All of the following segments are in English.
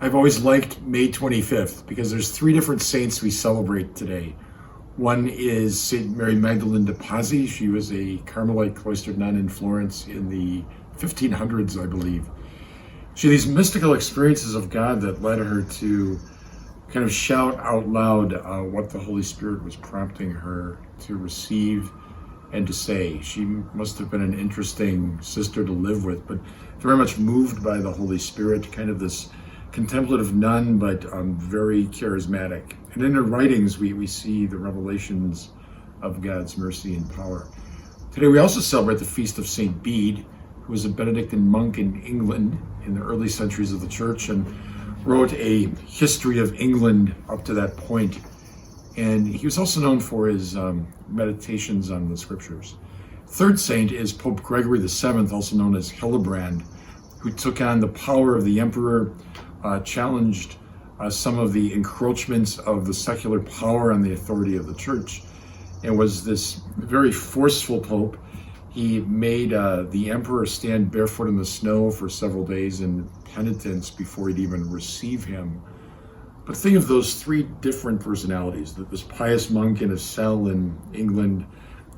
I've always liked May 25th because there's three different saints we celebrate today. One is St. Mary Magdalene de Pazzi. She was a Carmelite cloistered nun in Florence in the 1500s, I believe. She had these mystical experiences of God that led her to kind of shout out loud what the Holy Spirit was prompting her to receive and to say. She must have been an interesting sister to live with, but very much moved by the Holy Spirit, kind of this contemplative nun, but very charismatic. And in her writings, we see the revelations of God's mercy and power. Today, we also celebrate the feast of St. Bede, who was a Benedictine monk in England in the early centuries of the church and wrote a history of England up to that point. And he was also known for his meditations on the scriptures. Third saint is Pope Gregory VII, also known as Hildebrand, who took on the power of the emperor, challenged some of the encroachments of the secular power on the authority of the church, and was this very forceful pope. He made the emperor stand barefoot in the snow for several days in penitence before he'd even receive him. But think of those three different personalities, that this pious monk in a cell in England,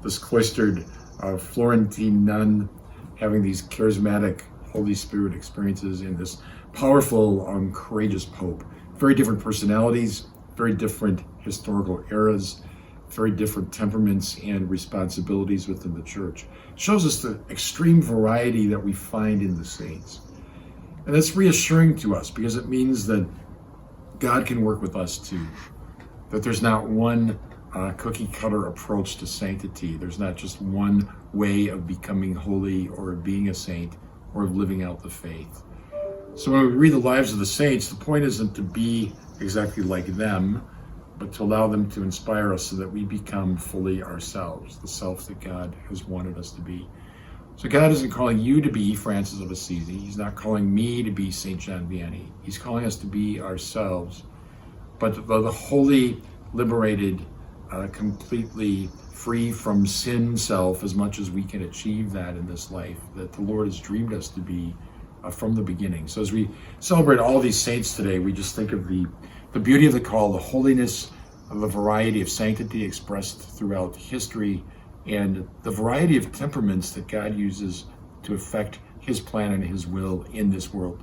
this cloistered Florentine nun having these charismatic Holy Spirit experiences, and this powerful, courageous pope. Very different personalities, very different historical eras, very different temperaments and responsibilities within the church. It shows us the extreme variety that we find in the saints. And that's reassuring to us because it means that God can work with us too. That there's not one cookie cutter approach to sanctity. There's not just one way of becoming holy or of being a saint or of living out the faith. So when we read the lives of the saints, the point isn't to be exactly like them, but to allow them to inspire us so that we become fully ourselves, the self that God has wanted us to be. So God isn't calling you to be Francis of Assisi. He's not calling me to be St. John Vianney. He's calling us to be ourselves, but the holy, liberated, completely free from sin self, as much as we can achieve that in this life, that the Lord has dreamed us to be from the beginning. So as we celebrate all these saints today, we just think of the beauty of the call, the holiness of the variety of sanctity expressed throughout history, and the variety of temperaments that God uses to effect his plan and his will in this world.